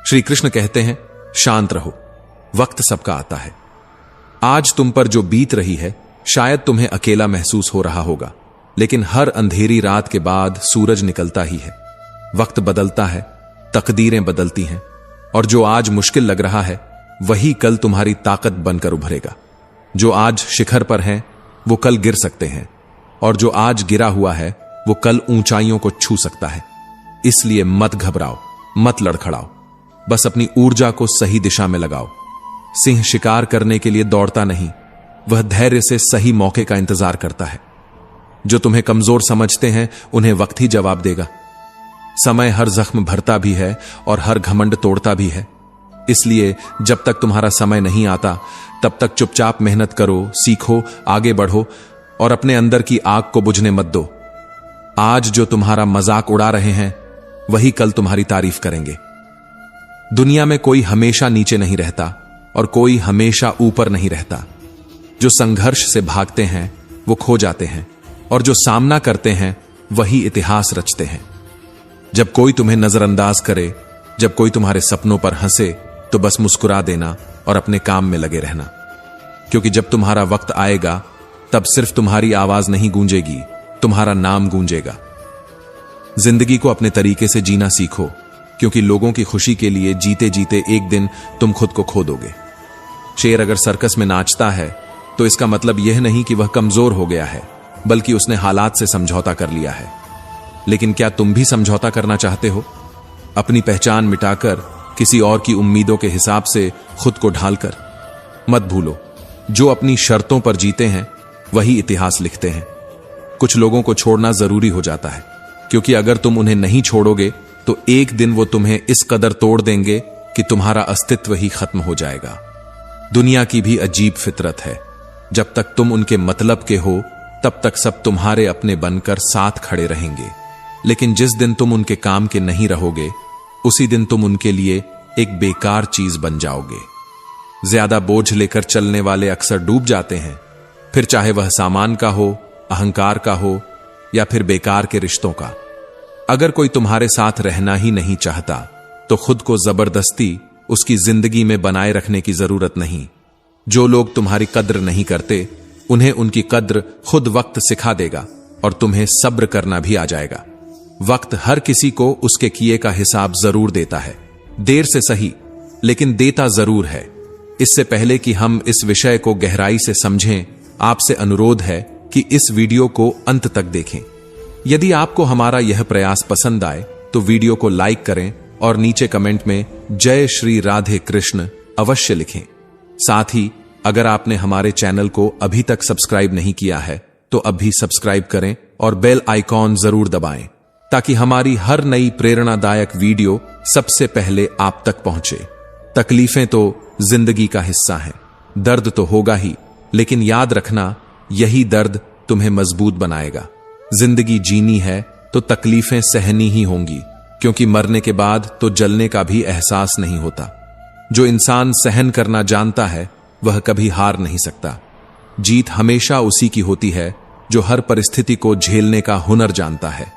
श्री कृष्ण कहते हैं, शांत रहो, वक्त सबका आता है। आज तुम पर जो बीत रही है शायद तुम्हें अकेला महसूस हो रहा होगा, लेकिन हर अंधेरी रात के बाद सूरज निकलता ही है। वक्त बदलता है, तकदीरें बदलती हैं, और जो आज मुश्किल लग रहा है वही कल तुम्हारी ताकत बनकर उभरेगा। जो आज शिखर पर हैं वो कल गिर सकते हैं, और जो आज गिरा हुआ है वो कल ऊंचाइयों को छू सकता है। इसलिए मत घबराओ, मत लड़खड़ाओ, बस अपनी ऊर्जा को सही दिशा में लगाओ। सिंह शिकार करने के लिए दौड़ता नहीं, वह धैर्य से सही मौके का इंतजार करता है। जो तुम्हें कमजोर समझते हैं उन्हें वक्त ही जवाब देगा। समय हर जख्म भरता भी है और हर घमंड तोड़ता भी है। इसलिए जब तक तुम्हारा समय नहीं आता तब तक चुपचाप मेहनत करो, सीखो, आगे बढ़ो और अपने अंदर की आग को बुझने मत दो। आज जो तुम्हारा मजाक उड़ा रहे हैं वही कल तुम्हारी तारीफ करेंगे। दुनिया में कोई हमेशा नीचे नहीं रहता और कोई हमेशा ऊपर नहीं रहता। जो संघर्ष से भागते हैं वो खो जाते हैं, और जो सामना करते हैं वही इतिहास रचते हैं। जब कोई तुम्हें नजरअंदाज करे, जब कोई तुम्हारे सपनों पर हंसे, तो बस मुस्कुरा देना और अपने काम में लगे रहना। क्योंकि जब तुम्हारा वक्त आएगा तब सिर्फ तुम्हारी आवाज नहीं गूंजेगी, तुम्हारा नाम गूंजेगा। जिंदगी को अपने तरीके से जीना सीखो, क्योंकि लोगों की खुशी के लिए जीते जीते एक दिन तुम खुद को खो दोगे। शेर अगर सर्कस में नाचता है तो इसका मतलब यह नहीं कि वह कमजोर हो गया है, बल्कि उसने हालात से समझौता कर लिया है। लेकिन क्या तुम भी समझौता करना चाहते हो? अपनी पहचान मिटाकर, किसी और की उम्मीदों के हिसाब से खुद को ढालकर? मत भूलो, जो अपनी शर्तों पर जीते हैं वही इतिहास लिखते हैं। कुछ लोगों को छोड़ना जरूरी हो जाता है, क्योंकि अगर तुम उन्हें नहीं छोड़ोगे तो एक दिन वो तुम्हें इस कदर तोड़ देंगे कि तुम्हारा अस्तित्व ही खत्म हो जाएगा। दुनिया की भी अजीब फितरत है, जब तक तुम उनके मतलब के हो तब तक सब तुम्हारे अपने बनकर साथ खड़े रहेंगे। लेकिन जिस दिन तुम उनके काम के नहीं रहोगे, उसी दिन तुम उनके लिए एक बेकार चीज बन जाओगे। ज्यादा बोझ लेकर चलने वाले अक्सर डूब जाते हैं, फिर चाहे वह सामान का हो, अहंकार का हो या फिर बेकार के रिश्तों का। अगर कोई तुम्हारे साथ रहना ही नहीं चाहता तो खुद को जबरदस्ती उसकी जिंदगी में बनाए रखने की जरूरत नहीं। जो लोग तुम्हारी कद्र नहीं करते उन्हें उनकी कद्र खुद वक्त सिखा देगा, और तुम्हें सब्र करना भी आ जाएगा। वक्त हर किसी को उसके किए का हिसाब जरूर देता है, देर से सही, लेकिन देता जरूर है। इससे पहले कि हम इस विषय को गहराई से समझें, आपसे अनुरोध है कि इस वीडियो को अंत तक देखें। यदि आपको हमारा यह प्रयास पसंद आए तो वीडियो को लाइक करें और नीचे कमेंट में जय श्री राधे कृष्ण अवश्य लिखें। साथ ही अगर आपने हमारे चैनल को अभी तक सब्सक्राइब नहीं किया है तो अभी सब्सक्राइब करें और बेल आइकॉन जरूर दबाएं, ताकि हमारी हर नई प्रेरणादायक वीडियो सबसे पहले आप तक पहुंचे। तकलीफें तो जिंदगी का हिस्सा हैं, दर्द तो होगा ही, लेकिन याद रखना यही दर्द तुम्हें मजबूत बनाएगा। जिंदगी जीनी है तो तकलीफें सहनी ही होंगी, क्योंकि मरने के बाद तो जलने का भी एहसास नहीं होता। जो इंसान सहन करना जानता है वह कभी हार नहीं सकता। जीत हमेशा उसी की होती है जो हर परिस्थिति को झेलने का हुनर जानता है।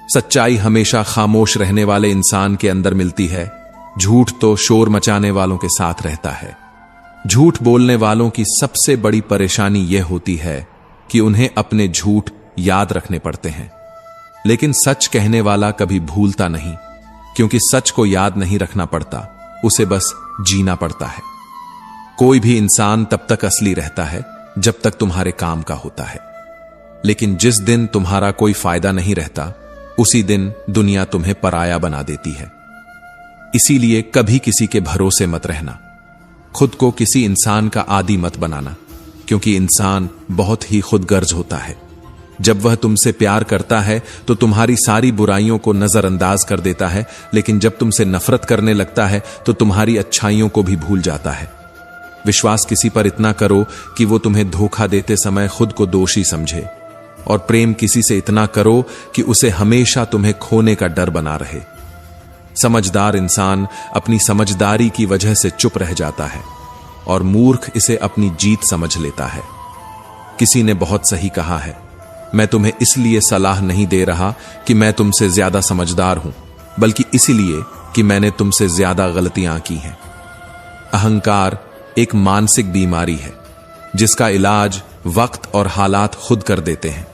सच्चाई हमेशा खामोश रहने वाले इंसान के अंदर मिलती है, झूठ तो शोर मचाने वालों के साथ रहता है। झूठ बोलने वालों की सबसे बड़ी परेशानी यह होती है कि उन्हें अपने झूठ याद रखने पड़ते हैं, लेकिन सच कहने वाला कभी भूलता नहीं, क्योंकि सच को याद नहीं रखना पड़ता, उसे बस जीना पड़ता है। कोई भी इंसान तब तक असली रहता है जब तक तुम्हारे काम का होता है, लेकिन जिस दिन तुम्हारा कोई फायदा नहीं रहता उसी दिन दुनिया तुम्हें पराया बना देती है। इसीलिए कभी किसी के भरोसे मत रहना, खुद को किसी इंसान का आदी मत बनाना, क्योंकि इंसान बहुत ही खुदगर्ज होता है। जब वह तुमसे प्यार करता है तो तुम्हारी सारी बुराइयों को नजरअंदाज कर देता है, लेकिन जब तुमसे नफरत करने लगता है तो तुम्हारी अच्छाइयों को भी भूल जाता है। विश्वास किसी पर इतना करो कि वो तुम्हें धोखा देते समय खुद को दोषी समझे, और प्रेम किसी से इतना करो कि उसे हमेशा तुम्हें खोने का डर बना रहे। समझदार इंसान अपनी समझदारी की वजह से चुप रह जाता है, और मूर्ख इसे अपनी जीत समझ लेता है। किसी ने बहुत सही कहा है, मैं तुम्हें इसलिए सलाह नहीं दे रहा कि मैं तुमसे ज्यादा समझदार हूं, बल्कि इसलिए कि मैंने तुमसे ज्यादा गलतियां की हैं। अहंकार एक मानसिक बीमारी है जिसका इलाज वक्त और हालात खुद कर देते हैं।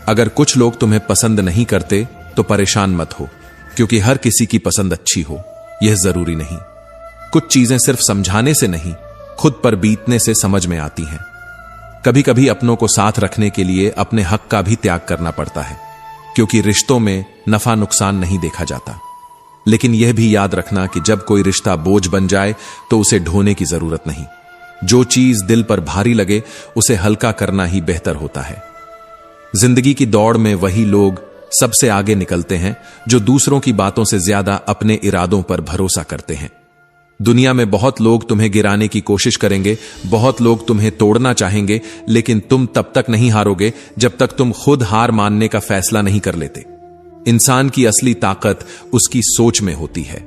अगर कुछ लोग तुम्हें पसंद नहीं करते तो परेशान मत हो, क्योंकि हर किसी की पसंद अच्छी हो यह जरूरी नहीं। कुछ चीजें सिर्फ समझाने से नहीं, खुद पर बीतने से समझ में आती हैं। कभी कभी अपनों को साथ रखने के लिए अपने हक का भी त्याग करना पड़ता है, क्योंकि रिश्तों में नफा नुकसान नहीं देखा जाता। लेकिन यह भी याद रखना कि जब कोई रिश्ता बोझ बन जाए तो उसे ढोने की जरूरत नहीं। जो चीज दिल पर भारी लगे उसे हल्का करना ही बेहतर होता है। जिंदगी की दौड़ में वही लोग सबसे आगे निकलते हैं जो दूसरों की बातों से ज्यादा अपने इरादों पर भरोसा करते हैं। दुनिया में बहुत लोग तुम्हें गिराने की कोशिश करेंगे, बहुत लोग तुम्हें तोड़ना चाहेंगे, लेकिन तुम तब तक नहीं हारोगे जब तक तुम खुद हार मानने का फैसला नहीं कर लेते। इंसान की असली ताकत उसकी सोच में होती है।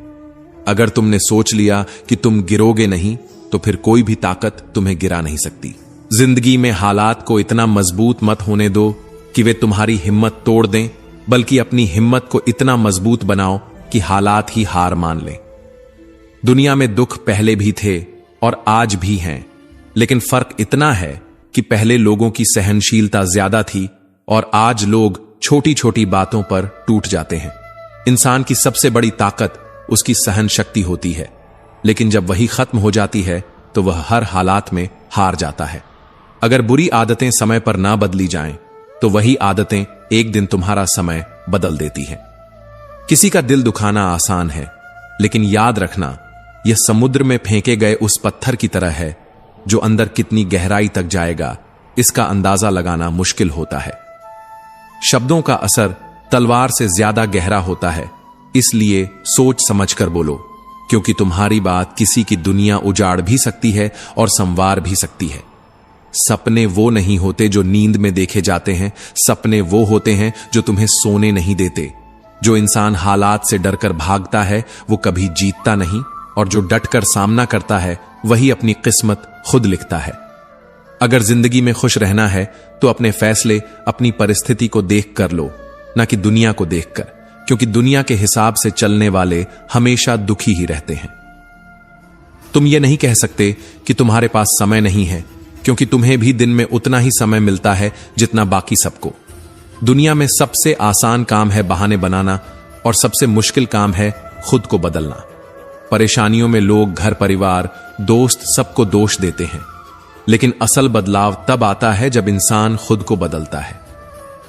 अगर तुमने सोच लिया कि तुम गिरोगे नहीं, तो फिर कोई भी ताकत तुम्हें गिरा नहीं सकती। जिंदगी में हालात को इतना मजबूत मत होने दो कि वे तुम्हारी हिम्मत तोड़ दें, बल्कि अपनी हिम्मत को इतना मजबूत बनाओ कि हालात ही हार मान लें। दुनिया में दुख पहले भी थे और आज भी हैं, लेकिन फर्क इतना है कि पहले लोगों की सहनशीलता ज्यादा थी और आज लोग छोटी छोटी बातों पर टूट जाते हैं। इंसान की सबसे बड़ी ताकत उसकी सहन शक्ति होती है, लेकिन जब वही खत्म हो जाती है तो वह हर हालात में हार जाता है। अगर बुरी आदतें समय पर ना बदली जाएं, तो वही आदतें एक दिन तुम्हारा समय बदल देती है। किसी का दिल दुखाना आसान है, लेकिन याद रखना यह समुद्र में फेंके गए उस पत्थर की तरह है जो अंदर कितनी गहराई तक जाएगा इसका अंदाजा लगाना मुश्किल होता है। शब्दों का असर तलवार से ज्यादा गहरा होता है, इसलिए सोच समझकर बोलो, क्योंकि तुम्हारी बात किसी की दुनिया उजाड़ भी सकती है और संवार भी सकती है। सपने वो नहीं होते जो नींद में देखे जाते हैं, सपने वो होते हैं जो तुम्हें सोने नहीं देते। जो इंसान हालात से डरकर भागता है वो कभी जीतता नहीं, और जो डटकर सामना करता है वही अपनी किस्मत खुद लिखता है। अगर जिंदगी में खुश रहना है तो अपने फैसले अपनी परिस्थिति को देख कर लो, ना कि दुनिया को देखकर, क्योंकि दुनिया के हिसाब से चलने वाले हमेशा दुखी ही रहते हैं। तुम ये नहीं कह सकते कि तुम्हारे पास समय नहीं है, क्योंकि तुम्हें भी दिन में उतना ही समय मिलता है जितना बाकी सबको। दुनिया में सबसे आसान काम है बहाने बनाना और सबसे मुश्किल काम है खुद को बदलना। परेशानियों में लोग घर परिवार दोस्त सबको दोष देते हैं, लेकिन असल बदलाव तब आता है जब इंसान खुद को बदलता है।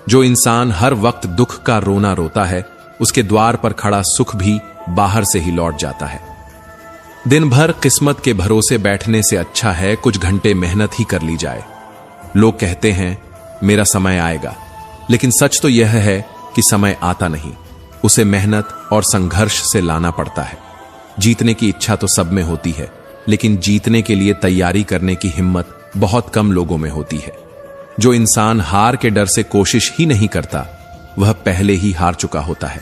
जो इंसान हर वक्त दुख का रोना रोता है, उसके द्वार पर खड़ा सुख भी बाहर से ही लौट जाता है। दिन भर किस्मत के भरोसे बैठने से अच्छा है कुछ घंटे मेहनत ही कर ली जाए। लोग कहते हैं मेरा समय आएगा, लेकिन सच तो यह है कि समय आता नहीं, उसे मेहनत और संघर्ष से लाना पड़ता है। जीतने की इच्छा तो सब में होती है, लेकिन जीतने के लिए तैयारी करने की हिम्मत बहुत कम लोगों में होती है। जो इंसान हार के डर से कोशिश ही नहीं करता, वह पहले ही हार चुका होता है।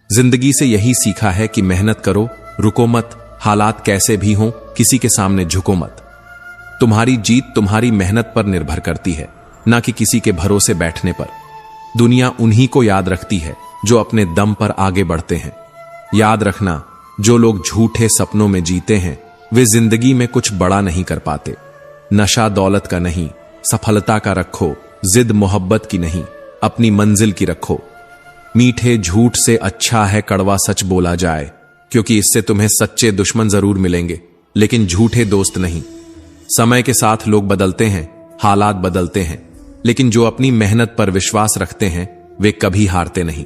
जिंदगी से यही सीखा है कि मेहनत करो, रुको मत, हालात कैसे भी हों किसी के सामने झुको मत। तुम्हारी जीत तुम्हारी मेहनत पर निर्भर करती है, ना कि किसी के भरोसे बैठने पर। दुनिया उन्हीं को याद रखती है जो अपने दम पर आगे बढ़ते हैं। याद रखना, जो लोग झूठे सपनों में जीते हैं वे जिंदगी में कुछ बड़ा नहीं कर पाते। नशा दौलत का नहीं, सफलता का रखो, जिद मोहब्बत की नहीं, अपनी मंजिल की रखो। मीठे झूठ से अच्छा है कड़वा सच बोला जाए, क्योंकि इससे तुम्हें सच्चे दुश्मन जरूर मिलेंगे, लेकिन झूठे दोस्त नहीं। समय के साथ लोग बदलते हैं, हालात बदलते हैं, लेकिन जो अपनी मेहनत पर विश्वास रखते हैं वे कभी हारते नहीं।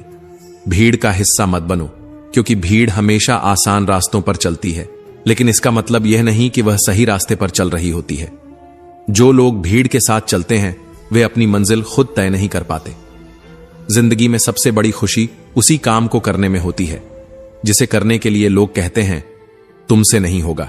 भीड़ का हिस्सा मत बनो, क्योंकि भीड़ हमेशा आसान रास्तों पर चलती है, लेकिन इसका मतलब यह नहीं कि वह सही रास्ते पर चल रही होती है। जो लोग भीड़ के साथ चलते हैं वे अपनी मंजिल खुद तय नहीं कर पाते। जिंदगी में सबसे बड़ी खुशी उसी काम को करने में होती है जिसे करने के लिए लोग कहते हैं तुमसे नहीं होगा।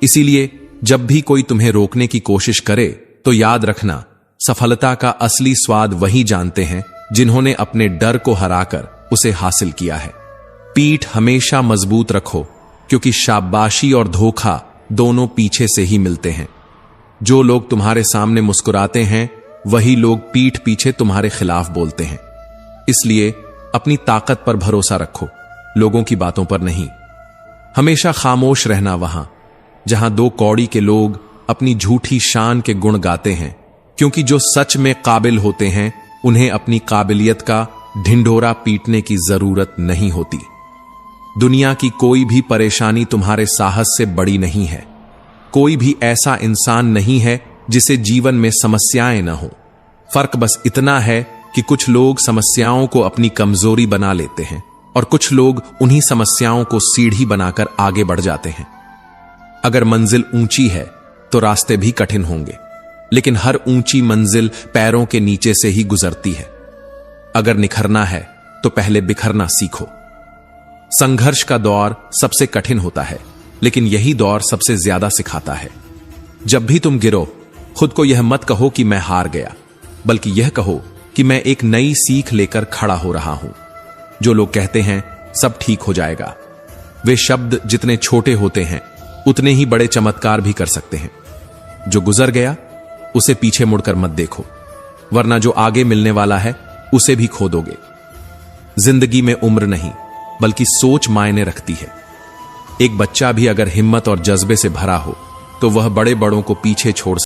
इसीलिए जब भी कोई तुम्हें रोकने की कोशिश करे तो याद रखना, सफलता का असली स्वाद वही जानते हैं जिन्होंने अपने डर को हराकर उसे हासिल किया है। पीठ हमेशा मजबूत रखो, क्योंकि शाबाशी और धोखा दोनों पीछे से ही मिलते हैं। जो लोग तुम्हारे सामने मुस्कुराते हैं वही लोग पीठ पीछे तुम्हारे खिलाफ बोलते हैं। इसलिए अपनी ताकत पर भरोसा रखो, लोगों की बातों पर नहीं। हमेशा खामोश रहना वहां जहां दो कौड़ी के लोग अपनी झूठी शान के गुण गाते हैं, क्योंकि जो सच में काबिल होते हैं उन्हें अपनी काबिलियत का ढिंढोरा पीटने की जरूरत नहीं होती। दुनिया की कोई भी परेशानी तुम्हारे साहस से बड़ी नहीं है। कोई भी ऐसा इंसान नहीं है जिसे जीवन में समस्याएं न हो। फर्क बस इतना है कि कुछ लोग समस्याओं को अपनी कमजोरी बना लेते हैं और कुछ लोग उन्हीं समस्याओं को सीढ़ी बनाकर आगे बढ़ जाते हैं। अगर मंजिल ऊंची है तो रास्ते भी कठिन होंगे, लेकिन हर ऊंची मंजिल पैरों के नीचे से ही गुजरती है। अगर निखरना है तो पहले बिखरना सीखो। संघर्ष का दौर सबसे कठिन होता है, लेकिन यही दौर सबसे ज्यादा सिखाता है। जब भी तुम गिरो, खुद को यह मत कहो कि मैं हार गया, बल्कि यह कहो कि मैं एक नई सीख लेकर खड़ा हो रहा हूं। जो लोग कहते हैं सब ठीक हो जाएगा, वे शब्द जितने छोटे होते हैं उतने ही बड़े चमत्कार भी कर सकते हैं। जो गुजर गया उसे पीछे मुड़कर मत देखो, वरना जो आगे मिलने वाला है उसे भी खो दोगे। जिंदगी में उम्र नहीं बल्कि सोच मायने रखती है। एक बच्चा भी अगर हिम्मत और जज्बे से भरा हो तो वह बड़े बड़ों को पीछे छोड़